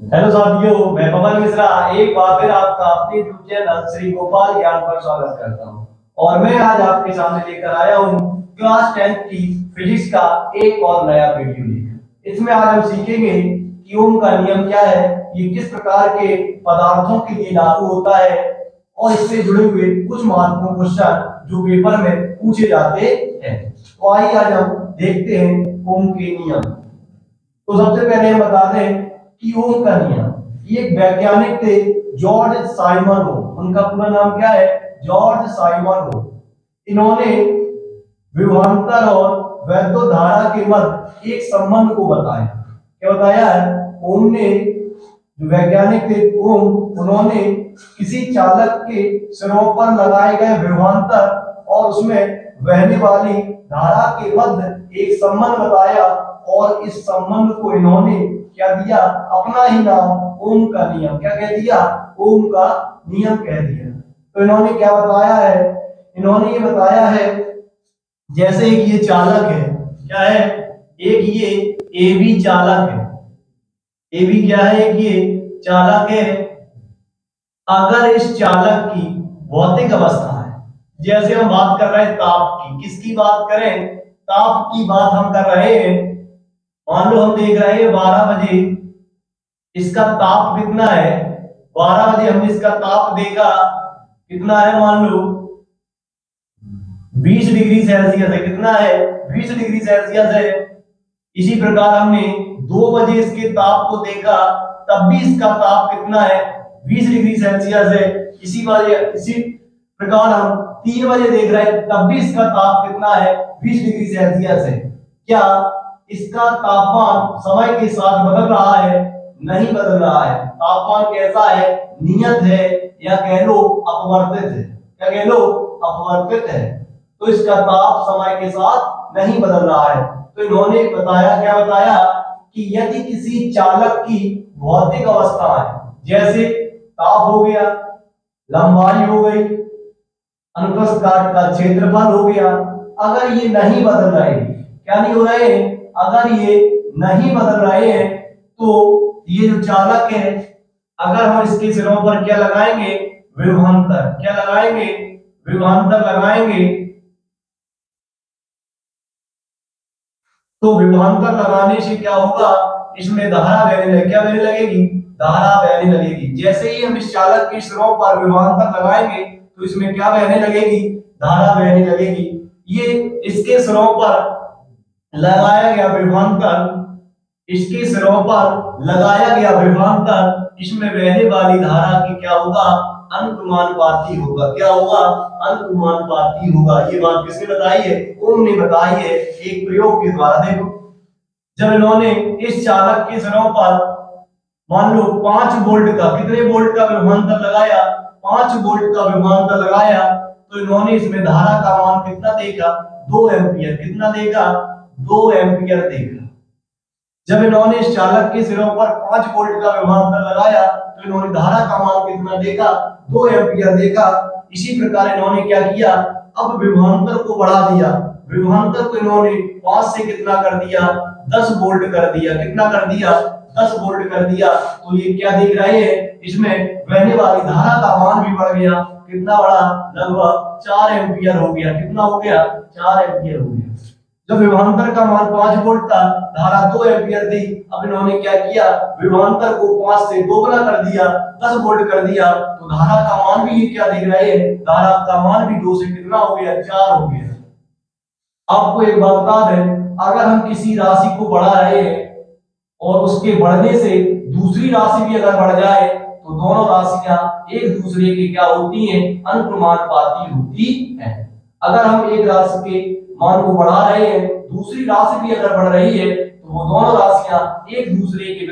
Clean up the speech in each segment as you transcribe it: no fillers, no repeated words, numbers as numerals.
Hello साथियों, मैं पवन मिश्रा एक बार फिर आपका अपने यूट्यूब चैनल श्री गोपाल ज्ञान पर स्वागत करता हूं। और मैं आज आपके सामने लेकर आया हूं क्लास 10 की फिजिक्स का एक और नया वीडियो लेकर। इसमें आज हम सीखेंगे कि ओम का नियम क्या है, ये किस प्रकार के पदार्थों के लिए लागू होता है और इससे जुड़े हुए कुछ महत्वपूर्ण क्वेश्चन जो पेपर में पूछे जाते हैं। तो आइए आज हम देखते हैं ओम के नियम। तो सबसे पहले हम बता दें कि ओम का नियम, ये एक वैज्ञानिक थे जॉर्ज साइमन ओम। उनका पूरा नाम क्या है? जॉर्ज साइमन ओम। इन्होंने विभवांतर और वैद्युत धारा के मध्य एक संबंध को बताया। क्या बताया है? ओम ने, जो वैज्ञानिक थे ओम, उन्होंने किसी चालक के सिरों पर लगाए गए विभवांतर और उसमें बहने वाली धारा के मध्य एक संबंध बताया और इस संबंध को इन्होंने क्या दिया? अपना ही नाम ओम का नियम। क्या कह दिया? ओम का नियम कह दिया। तो इन्होंने क्या बताया है? इन्होंने ये बताया है, जैसे एक ये चालक है, क्या है? एक ये एबी चालक है। एबी क्या है? एक ये चालक है। अगर इस चालक की भौतिक अवस्था है, जैसे हम बात कर रहे हैं ताप की, किसकी बात करें? ताप की बात हम कर रहे हैं। मान लो हम देख रहे हैं 12 बजे इसका ताप कितना है? 12 बजे हमने इसका ताप देखा, कितना है? मान लो 20 डिग्री सेल्सियस है। कितना है? 20 डिग्री सेल्सियस है। इसी प्रकार हमने 2 बजे इसके ताप को देखा, तब भी इसका ताप कितना है? 20 डिग्री सेल्सियस है। इसी प्रकार हम 3 बजे देख रहे हैं, तब भी इसका ताप कितना है? 20 डिग्री सेल्सियस है। क्या इसका तापमान समय के साथ बदल रहा है? नहीं बदल रहा है। तापमान कैसा है? नियत है, या कह लो अपवर्तित है। क्या कह लो? अपवर्तित है। तो इसका ताप समय के साथ नहीं बदल रहा है। तो इन्होंने बताया, क्या बताया? कि यदि किसी चालक की भौतिक अवस्था है, जैसे ताप हो गया, लंबाई हो गई, अनुप्रस्थ काट का क्षेत्रफल हो गया, अगर ये नहीं बदल रहे, क्या नहीं हो रहे हैं? अगर ये नहीं बदल रहे हैं, तो ये जो चालक है, अगर हम इसके सिरों पर क्या लगाएंगे? विभवांतर। क्या लगाएंगे? विभवांतर लगाएंगे। तो विभवांतर लगाने से क्या होगा? इसमें धारा बहने लगे। क्या बहने लगेगी? धारा बहने लगेगी। जैसे ही हम इस चालक के सिरों पर विभवांतर लगाएंगे, तो इसमें क्या बहने लगेगी? धारा बहने लगेगी। ये इसके सिरों पर लगाया गया विभवांतर, इसके सिरों पर लगाया गया विभवांतर, इसमें बहने वाली धारा की क्या होगा? अनुक्रमानुपाती होगा। क्या होगा? अनुक्रमानुपाती होगा। ये बात किसने बताई है? ओम ने बताई है एक प्रयोग के द्वारा। देखो, जब इन्होंने इस चालक के सिरों पर मान लो 5 वोल्ट का, कितने वोल्ट का विभवांतर लगाया? 5 वोल्ट का विभवांतर लगाया, तो इन्होंने इसमें धारा का मान कितना देखा? 2 एम्पियर। कितना देखा? 2 एम्पियर देखा। जब इन्होंने इस चालक के सिरों पर 5 वोल्ट का विभवांतर लगाया, तो इन्होंने धारा का मान कितना देखा? 2 एम्पियर देखा। इसी प्रकार इन्होंने क्या किया? अब विभवांतर को बढ़ा दिया। विभवांतर को इन्होंने 5 से कितना कर दिया? 10 वोल्ट कर दिया। कितना कर दिया? 10 वोल्ट कर दिया। तो ये क्या देख रहे हैं? इसमें बहने वाली धारा का मान भी बढ़ गया। कितना बढ़ा? लगभग 4 एम्पियर हो गया। कितना हो गया? 4 एम्पियर हो गया। जब विभवांतर का मान 5 वोल्ट था, धारा 2 एम्पियर थी, अब इन्होंने क्या किया? विभवांतर को 5 से दोगुना कर दिया, 10 वोल्ट कर दिया। तो धारा का मान भी ये क्या देख रहे हैं? धारा का मान भी 2 से कितना हो गया? 4 हो गया। आपको एक बात बता दें, अगर हम किसी राशि को बढ़ा रहे हैं और उसके बढ़ने से दूसरी राशि भी अगर बढ़ जाए, तो दोनों राशियां एक दूसरे के क्या होती हैं? अनुक्रमानुपाती होती हैं। अगर हम एक राशि के मान को बढ़ा रहे हैं, दूसरी राशि भी अगर बढ़ रही है, तो वो दोनों राशियां एक दूसरे के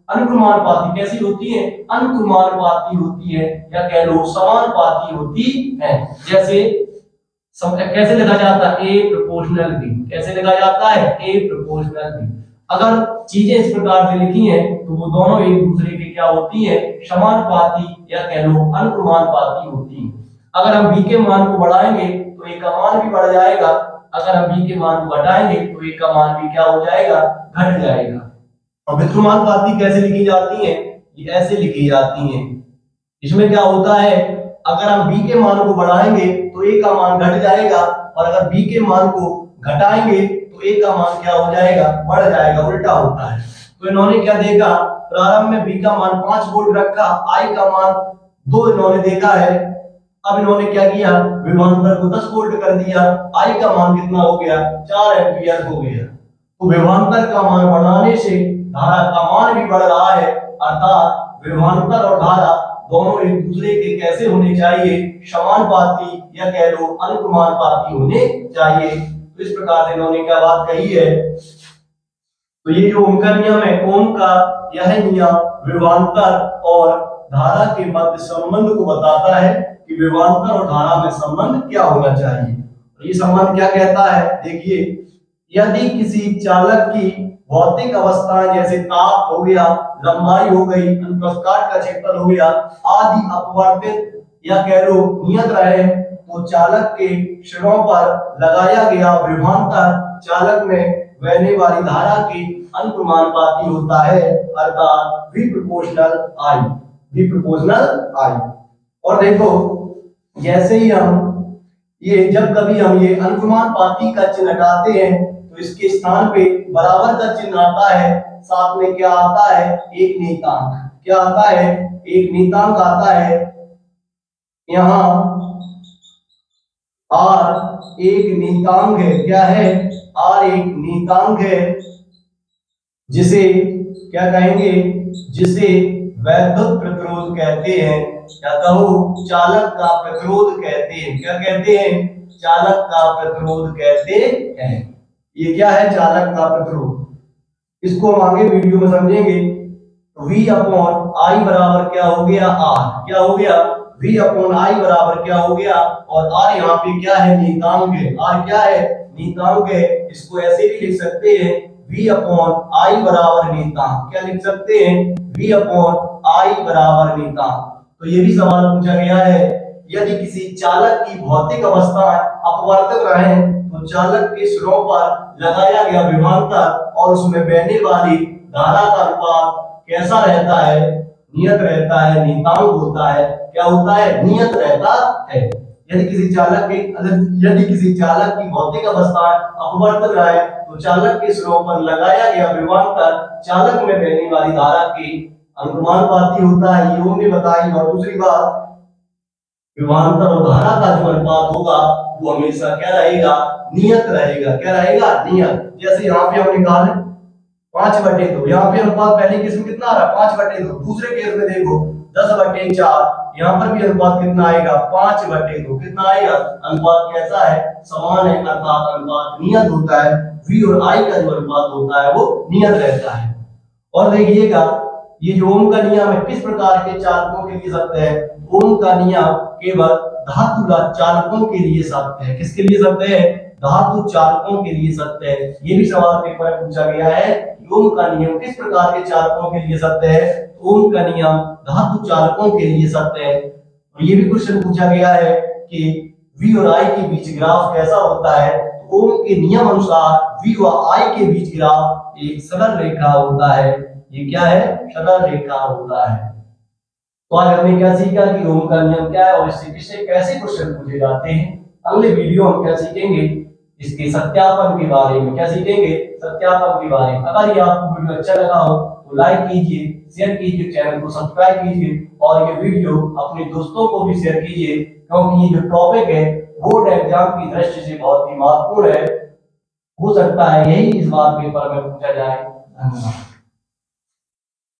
अनुक्रमानुपाती कैसी होती हैं? अनुक्रमानुपाती होती है, या कह लो समानुपाती होती है। जैसे कैसे लिखा जाता है? ए प्रोपोर्शनल बी। कैसे लिखा जाता है? ए प्रोपोर्शनल बी। अगर चीजें इस प्रकार से लिखी हैं, तो वो दोनों एक दूसरे के क्या होती है? समानुपाती, या कह लो अनुक्रमानुपाती होती है। अगर हम बी के मान को बढ़ाएंगे, तो ए का मान भी बढ़ जाएगा। अगर हम बी के मान को घटाएंगे, तो ए का मान भी क्या हो जाएगा? घट जाएगा। और व्युत्क्रमानुपाती कैसे लिखी जाती है, ये ऐसे लिखी जाती हैं। इसमें क्या होता है, अगर हम b के मान को बढ़ाएंगे तो a का मान घट जाएगा, और अगर b के मान को घटाएंगे तो a का मान क्या हो जाएगा, बढ़ जाएगा, उल्टा होता है। तो इन्होंने क्या देखा, प्रारंभ में b का मान 5 वोल्ट रखा, I का मान 2 इन्होंने देखा है। अब इन्होंने क्या किया, विभवांतर को 10 वोल्ट कर दिया, I का मान कितना हो गया, 4 एम्पीयर हो गया। तो विभवांतर का मान बढ़ाने से धारा का मान भी बढ़ रहा है, अर्थात विभवांतर और धारा दोनों एक दूसरे के कैसे होने चाहिए, समानुपाती या कह लो अनुक्रमानुपाती होने चाहिए। तो इस प्रकार से इन्होंने क्या बात कही है। तो ये जो ओम का नियम है, ओम का यह नियम विभवांतर और धारा के मध्य संबंध को बताता है कि विभवांतर और धारा में संबंध क्या होना चाहिए। और ये संबंध क्या कहता है, देखिए, यदि किसी चालक की भौतिक अवस्थाएं जैसे ताप हो गया, लंबाई हो गई, अनुप्रस्थ का क्षेत्रफल हो गया आदि अपवर्तित या कह लो नियत रहे, तो चालक के क्षणों पर लगाया गया विभवांतर चालक में बहने वाली धारा की अनुक्रमानुपाती होता है, अर्थात V proportional I, V proportional I। और देखो, जैसे ही हम ये जब कभी हम ये अनुक्रमानुपाती का चिन्ह हटाते हैं तो इसके स्थान पे बराबर का चिन्ह आता है, साथ में क्या आता है, एक नियतांक। क्या आता है, एक नियतांक आता है। यहाँ R एक नियतांक है, क्या है, R एक नियतांक है, जिसे क्या कहेंगे, जिसे वैद्युत प्रतिरोध कहते हैं, या कहो चालक का प्रतिरोध कहते हैं। क्या कहते हैं, चालक का प्रतिरोध कहते हैं। ये क्या है, चालक का प्रतिरोध। इसको हम आगे वीडियो में समझेंगे। V अपॉन I बराबर क्या हो गया, R। क्या हो गया, V अपॉन I बराबर क्या हो गया, और R यहाँ पे क्या है, नियतांक है। R क्या है, नियतांक है। इसको ऐसे भी लिख सकते हैं, V अपॉन I बराबर नियतांक। क्या लिख सकते हैं, V अपॉन I बराबर नियतांक। तो ये भी सवाल पूछा गया है, यदि किसी चालक की भौतिक अवस्था अपवर्तक रहे तो चालक के सिरों पर लगाया गया विभवांतर और उसमें बहने वाली धारा का अनुपात कैसा रहता है, नियत रहता है, नियतांक होता है। क्या होता है, नियत रहता है। यदि किसी चालक की भौतिक अवस्था अपवर्तक रहे तो चालक के सिरों पर लगाया गया विभवांतर चालक में बहने वाली धारा की अनुक्रमानुपाती होता है, ये हमने बताई। और दूसरी बात, विभवांतर और धारा का जो अनुपात होगा वो हमेशा क्या रहेगा, नियत रहेगा। क्या रहेगा, नियत। जैसे यहाँ पे हमने कहा 5/2, यहाँ पे अनुपात पहले केस में कितना आ रहा है, 5/2। दूसरे केस में देखो 10/4, यहाँ पर भी अनुपात कितना आएगा, 5/2। कितना आएगा, अनुपात कैसा है, समान है, अर्थात अनुपात नियत होता है। V और I का जो अनुपात होता है वो नियत रहता है। और देखिएगा, ये जो ओम का नियम है किस प्रकार के चालकों के लिए सत्य है, ओम का नियम केवल धातु चालकों के लिए सत्य है। किसके लिए सत्य है, धातु चालकों के लिए सत्य है। ये भी सवाल पेपर में पूछा गया है, ओम का नियम किस प्रकार के चालकों के लिए सत्य है, ओम का नियम धातु चालकों के लिए सत्य है। और ये भी क्वेश्चन पूछा गया है कि V और I के बीच ग्राफ कैसा होता है। ओम के नियम अनुसार V और I के बीच ग्राफ एक सरल रेखा होता है। ये क्या है, सरल रेखा होता है। तो आज हमने क्या सीखा कि ओम का नियम क्या है और इससे कैसे क्वेश्चन पूछे जाते हैं। अगले वीडियो हम क्या सीखेंगे, इसके सत्यापन के बारे में। क्या सीखेंगे, सत्यापन के बारे में। अगर ये आपको वीडियो अच्छा लगा हो तो लाइक कीजिए, शेयर कीजिए, चैनल को सब्सक्राइब कीजिए और ये वीडियो अपने दोस्तों को भी शेयर कीजिए, क्योंकि ये जो टॉपिक है बोर्ड एग्जाम की दृष्टि से बहुत ही महत्वपूर्ण है। हो सकता है यही इस बार पेपर में पूछा जाए। धन्यवाद।